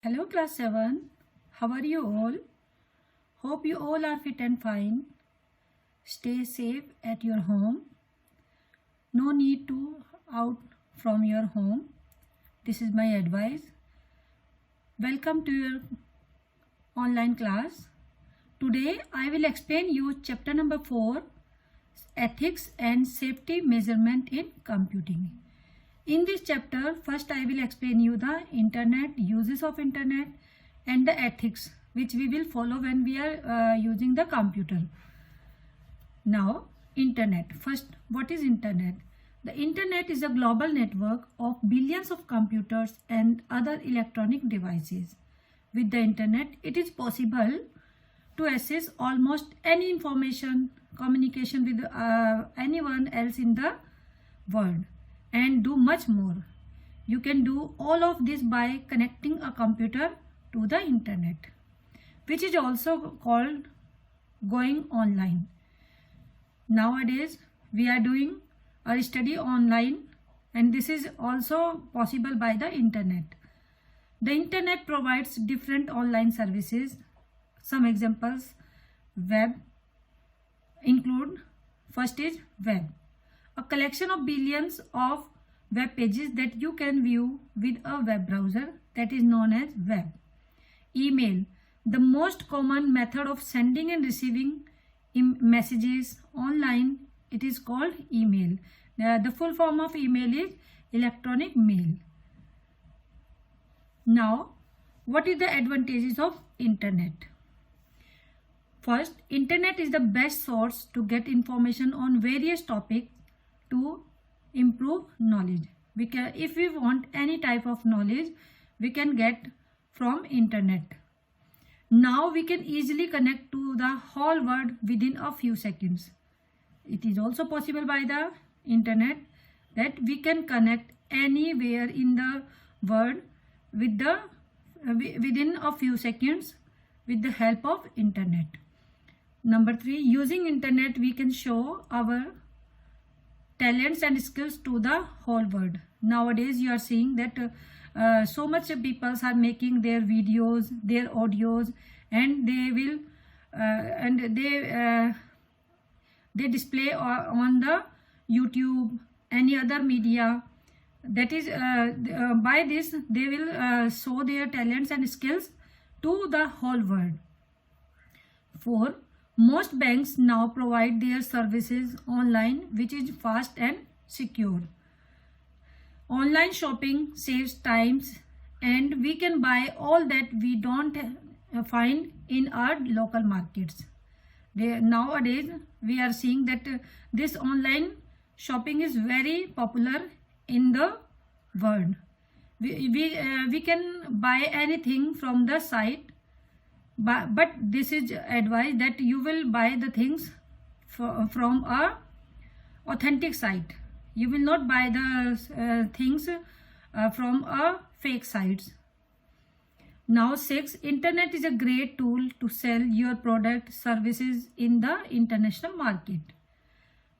Hello class 7, how are you all? Hope you all are fit and fine. Stay safe at your home. No need to out from your home. This is my advice. Welcome to your online class. Today I will explain you chapter number 4, Ethics and Safety Measurement in Computing. In this chapter, first I will explain you the internet, uses of internet and the ethics which we will follow when we are using the computer. Now, internet. First, what is internet? The internet is a global network of billions of computers and other electronic devices. With the internet, it is possible to access almost any information, communication with anyone else in the world, and do much more. You can do all of this by connecting a computer to the internet, which is also called going online. Nowadays we are doing our study online, and this is also possible by the internet. The internet provides different online services. Some examples web include: first is web, a collection of billions of web pages that you can view with a web browser, that is known as web. Email, the most common method of sending and receiving messages online, it is called email. The full form of email is electronic mail. Now, what is the advantages of internet? First, internet is the best source to get information on various topics to improve knowledge. If we want any type of knowledge, we can get from internet. Now we can easily connect to the whole world within a few seconds. It is also possible by the internet that we can connect anywhere in the world within a few seconds with the help of internet. Number 3, using internet we can show our talents and skills to the whole world. Nowadays you are seeing that so much people are making their videos, their audios, and they display on the YouTube, any other media. That is by this they will show their talents and skills to the whole world. 4, most banks now provide their services online, which is fast and secure. Online shopping saves times, and we can buy all that we don't find in our local markets. Nowadays we are seeing that this online shopping is very popular in the world. We can buy anything from the site, but this is advised that you will buy the things from a authentic site. You will not buy the things from a fake sites. Now 6, internet is a great tool to sell your product services in the international market.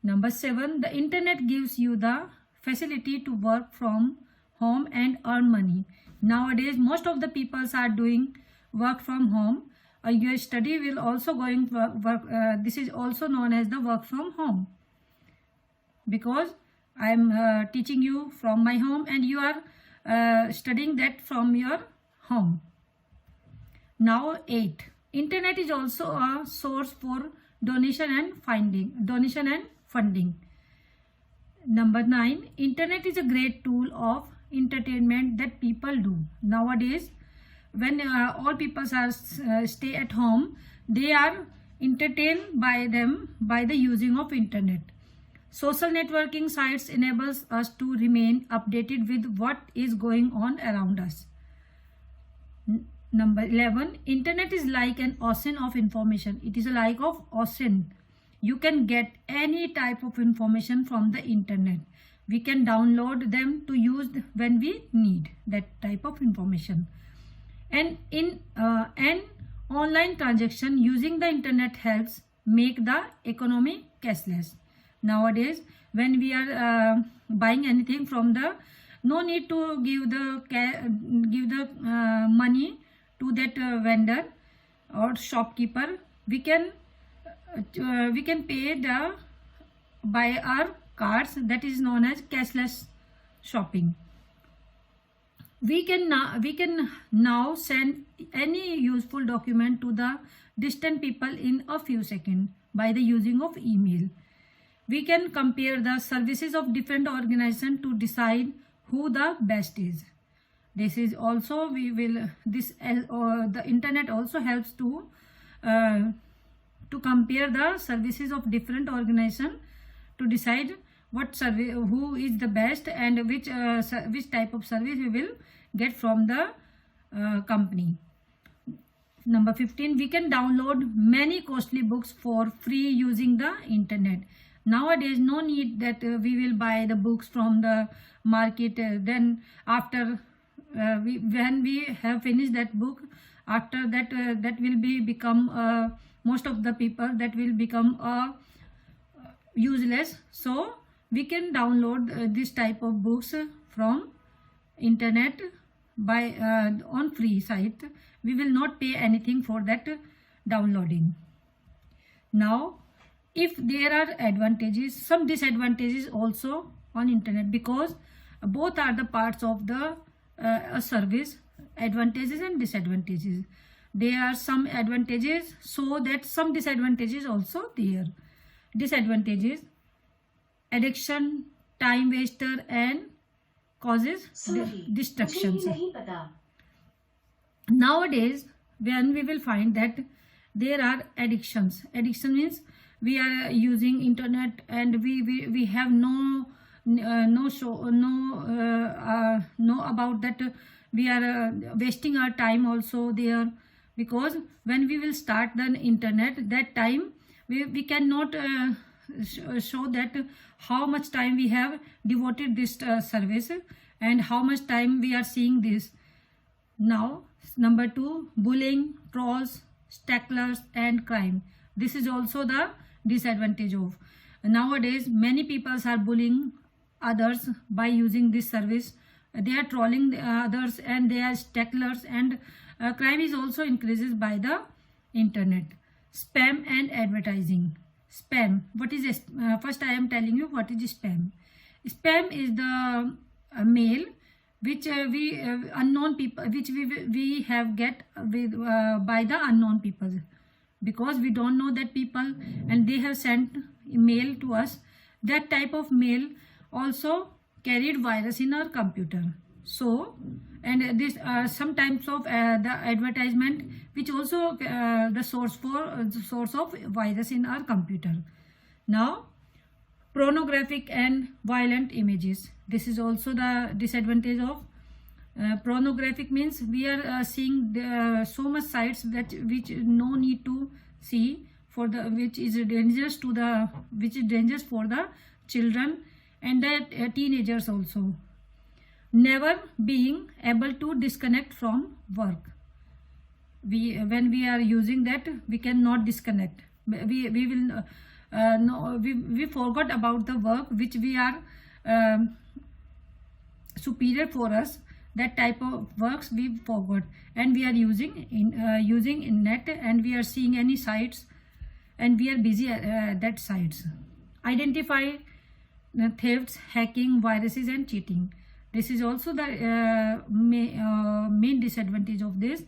Number 7, the internet gives you the facility to work from home and earn money. Nowadays most of the people are doing work from home. Your study will also going work. This is also known as the work from home, because I am teaching you from my home and you are studying that from your home. Now 8, internet is also a source for donation and funding. Number 9, internet is a great tool of entertainment that people do. Nowadays when all people are stay at home, they are entertained by the using of internet. Social networking sites enables us to remain updated with what is going on around us. Number 11, internet is like an ocean of information. It is a like of ocean. You can get any type of information from the internet. We can download them to use when we need that type of information. And in an online transaction using the internet helps make the economy cashless. Nowadays when we are buying anything from the No need to give the money to that vendor or shopkeeper. We can pay the by our cards. That is known as cashless shopping. We can now send any useful document to the distant people in a few seconds by the using of email. We can compare the services of different organizations to decide who the best is. This is also the internet also helps to compare the services of different organizations to decide who is the best and which type of service we will get from the company. Number 15, we can download many costly books for free using the internet. Nowadays, no need that we will buy the books from the market. Then after when we have finished that book, after that that will become most of the people that will become useless. So we can download this type of books from internet by on free site. We will not pay anything for that downloading. Now, if there are advantages, some disadvantages also on internet, because both are the parts of the service, advantages and disadvantages. There are some advantages, so that some disadvantages also there. Disadvantages: addiction, time waster, and causes distractions. Nowadays, when we will find that there are addictions. Addiction means we are using internet and we have no about that. We are wasting our time also there, because when we will start the internet, that time we cannot show that how much time we have devoted this service and how much time we are seeing this. Now, number 2, bullying, trolls, stalkers, and crime. This is also the disadvantage of. Nowadays, many people are bullying others by using this service. They are trolling the others and they are stalkers, and crime is also increases by the internet. Spam and advertising. Spam. What is first I am telling you what is spam. Spam is the mail which unknown people, which we have get with by the unknown people, because we don't know that people and they have sent mail to us. That type of mail also carried virus in our computer. So, and this some types of the advertisement which also the source of virus in our computer. Now, pornographic and violent images. This is also the disadvantage of pornographic. Means we are seeing so much sites which no need to see, for the which is dangerous for the children and the teenagers also. Never being able to disconnect from work. When we are using that, we cannot disconnect. We will no, we forgot about the work which we are superior for us. That type of works we forgot, and we are using in net, and we are seeing any sites, and we are busy at that sites. Identify thefts, hacking, viruses, and cheating. This is also the main disadvantage of this.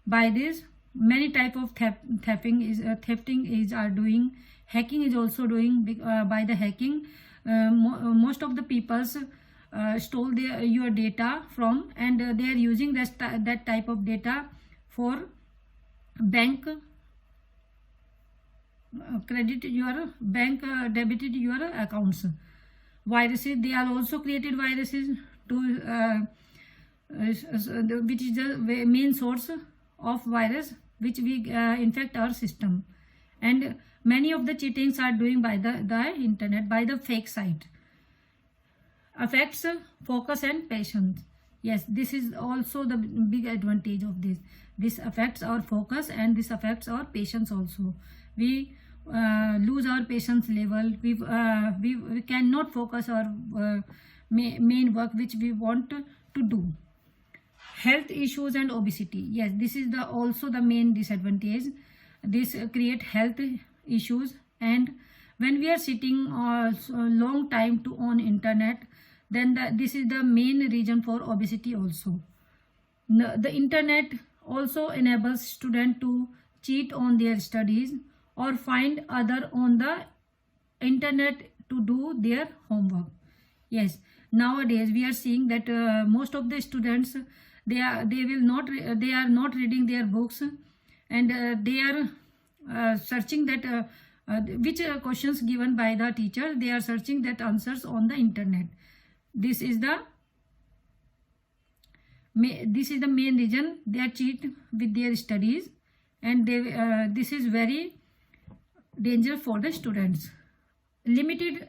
By this, many type of thefting are doing. Hacking is also doing. By the hacking, most of the peoples stole your data from, and they are using that type of data for bank credited your bank debited your accounts. Viruses, they are also created viruses to which is the main source of virus which we infect our system. And many of the cheatings are doing by the internet, by the fake site. Affects focus and patience. Yes, this is also the big advantage of this. This affects our focus and this affects our patience also. We lose our patience level. We cannot focus our main work which we want to do. Health issues and obesity. Yes, this is also the main disadvantage. This create health issues, and when we are sitting long time to on internet, then this is the main reason for obesity also. The internet also enables students to cheat on their studies or find other on the internet to do their homework. Yes, nowadays we are seeing that most of the students, they are not reading their books, and they are searching that which questions given by the teacher, they are searching that answers on the internet. This is the main reason they are cheat with their studies, and this is very dangerous for the students. Limited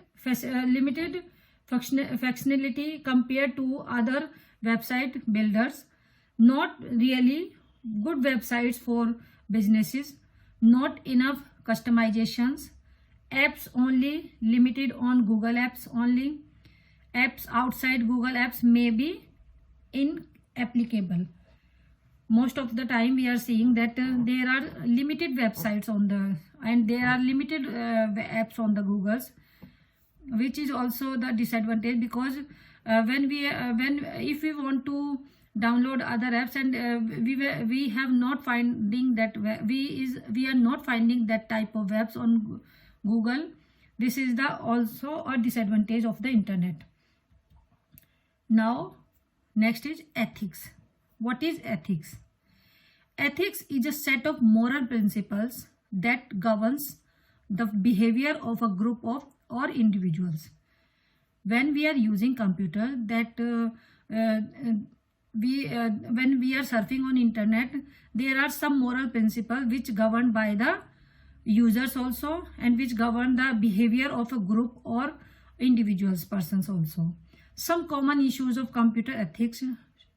functionality compared to other website builders, not really good websites for businesses, not enough customizations, apps only limited on Google Apps only, apps outside Google Apps may be inapplicable. Most of the time we are seeing that there are limited websites on the, and there are limited apps on the Googles, which is also the disadvantage, because if we want to download other apps, and we have not finding that, we are not finding that type of apps on Google. This is also a disadvantage of the internet. Now next is ethics. What is ethics? Ethics is a set of moral principles that governs the behavior of a group of or individuals. When we are using computer, that when we are surfing on internet, there are some moral principles which governed by the users also, and which govern the behavior of a group or individuals, persons also. Some common issues of computer ethics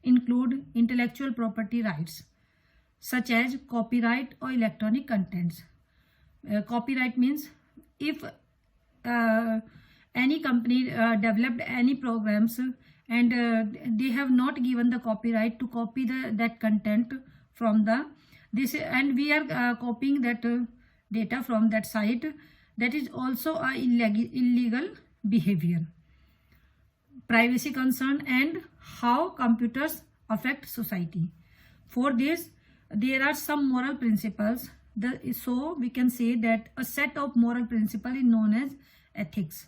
include intellectual property rights, such as copyright or electronic contents. Copyright means if any company developed any programs, and they have not given the copyright to copy that content from this, and we are copying that data from that site, that is also a illegal behavior. Privacy concern and how computers affect society. For this, there are some moral principles. So we can say that a set of moral principles is known as ethics.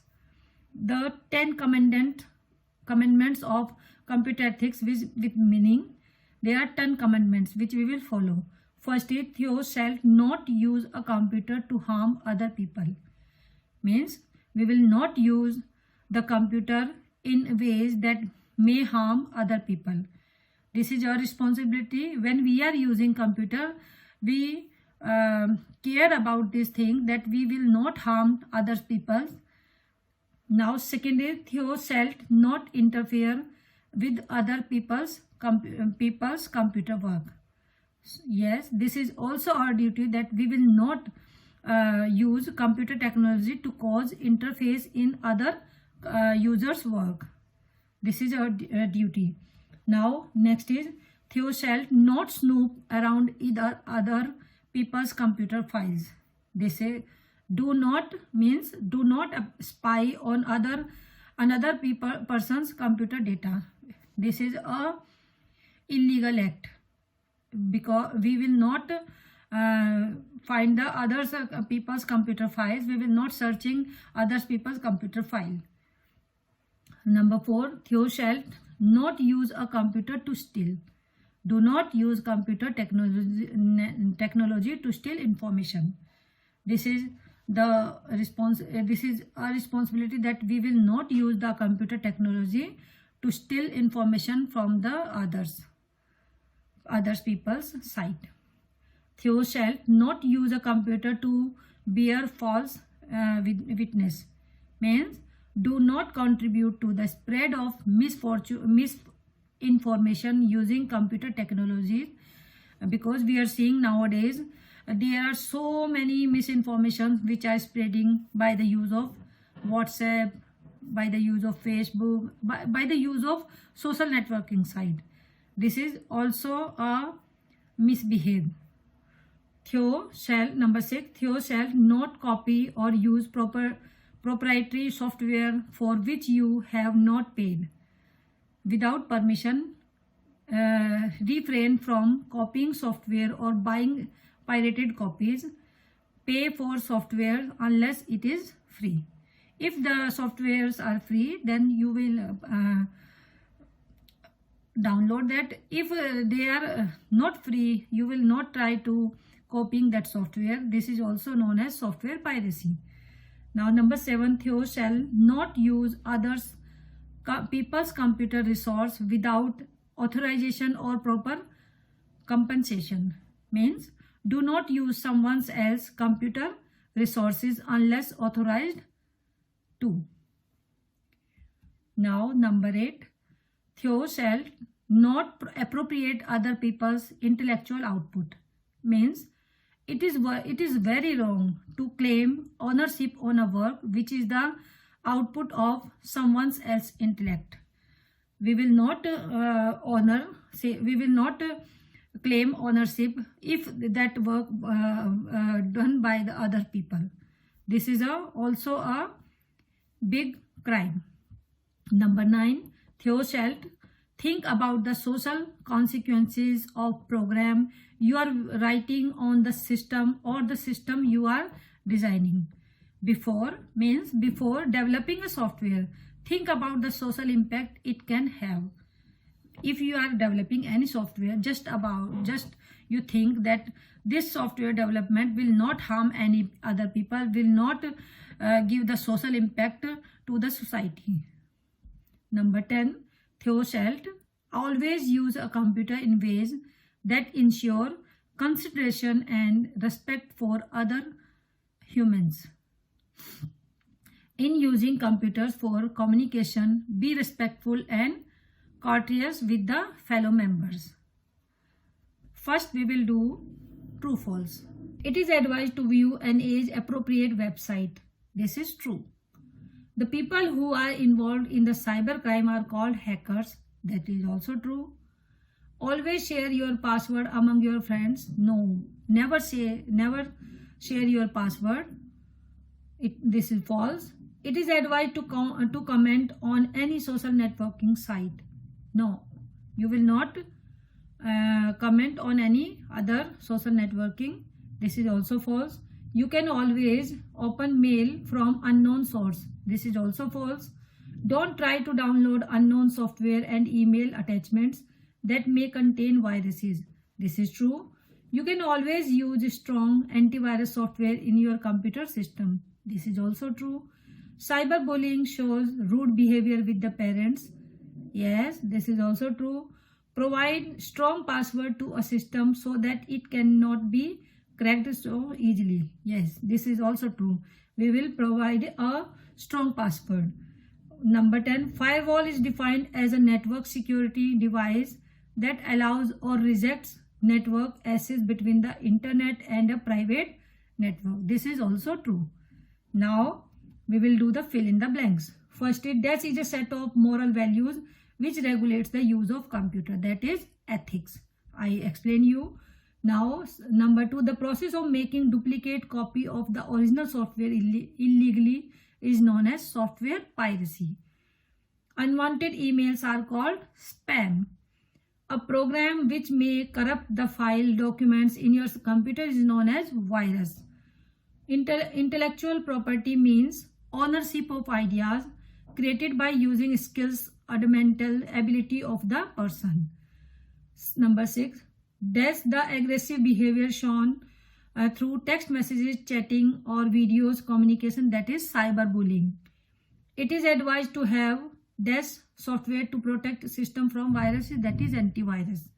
The 10 commandments of computer ethics with meaning. There are 10 commandments which we will follow. First is, thou shalt not use a computer to harm other people. Means we will not use the computer in ways that may harm other people. This is our responsibility. When we are using computer, we care about this thing, that we will not harm other people. Now second is, thou shalt not interfere with other people's computer work. Yes, this is also our duty, that we will not use computer technology to cause interface in other users' work. This is our duty. Now next is, thou shalt not snoop around either other people's computer files. They say do not means do not spy on another person's computer data. This is a illegal act, because we will not find the others people's computer files. We will not searching others people's computer file. Number 4, thou shalt not use a computer to steal. Do not use computer technology to steal information. This is the this is a responsibility, that we will not use the computer technology to steal information from the others people's site. Thou shalt not use a computer to bear false witness. Means do not contribute to the spread of misinformation using computer technology, because we are seeing nowadays there are so many misinformations which are spreading by the use of WhatsApp, by the use of Facebook, by the use of social networking site. This is also a misbehave. Number 6, thou shalt not copy or use proprietary software for which you have not paid. Without permission, refrain from copying software or buying pirated copies. Pay for software unless it is free. If the softwares are free, then you will download that. If they are not free, you will not try to copying that software. This is also known as software piracy. Now number 7, thou shalt not use others people's computer resource without authorization or proper compensation. Means do not use someone else's computer resources unless authorized to. Now number 8, thou shalt not appropriate other people's intellectual output. Means it is very wrong to claim ownership on a work which is the output of someone else's intellect. We will not we will not claim ownership if that work done by the other people. This is also a big crime. Number 9, thou shalt think about the social consequences of program you are writing on the system or the system you are designing. Before developing a software, think about the social impact it can have. If you are developing any software, just you think that this software development will not harm any other people, will not give the social impact to the society. Number 10, thou shalt always use a computer in ways that ensure consideration and respect for other humans. In using computers for communication, be respectful and courteous with the fellow members. First, we will do true false. It is advised to view an age-appropriate website. This is true. The people who are involved in the cybercrime are called hackers. That is also true. Always share your password among your friends. No, never share your password. This is false. It is advised to comment on any social networking site. No, you will not comment on any other social networking. This is also false. You can always open mail from unknown source. This is also false. Don't try to download unknown software and email attachments that may contain viruses. This is true. You can always use strong antivirus software in your computer system. This is also true. Cyberbullying shows rude behavior with the parents. Yes, this is also true. Provide strong password to a system so that it cannot be cracked so easily. Yes, this is also true. We will provide a strong password. Number 10, firewall is defined as a network security device that allows or rejects network access between the internet and a private network. This is also true. Now, we will do the fill in the blanks. First, that is a set of moral values which regulates the use of computer. That is ethics. I explain you. Now, number 2, the process of making duplicate copy of the original software illegally is known as software piracy. Unwanted emails are called spam. A program which may corrupt the file documents in your computer is known as virus. Intellectual property means ownership of ideas created by using skills or the mental ability of the person. Number 6, that's the aggressive behavior shown through text messages, chatting or videos communication, that is cyberbullying. It is advised to have DES software to protect system from viruses, that is antivirus.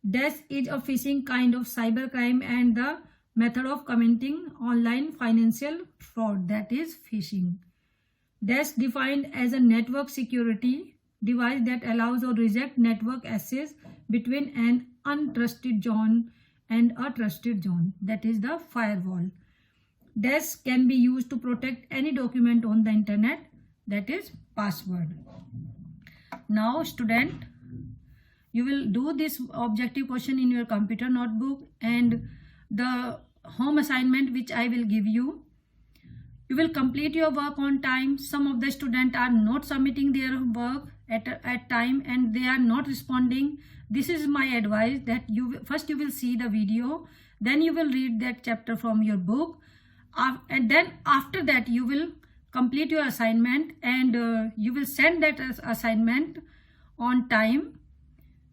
DES is a phishing kind of cybercrime and the method of committing online financial fraud, that is phishing. DES defined as a network security device that allows or rejects network access between an untrusted zone and a trusted zone, that is the firewall. DES can be used to protect any document on the internet. that is password. Now student, you will do this objective question in your computer notebook, and the home assignment which I will give you, you will complete your work on time. Some of the students are not submitting their work at time and they are not responding. This is my advice, that you will see the video, then you will read that chapter from your book, and then after that you will complete your assignment, and you will send that assignment on time,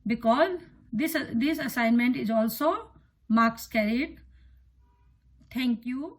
because this assignment is also marks carried. Thank you.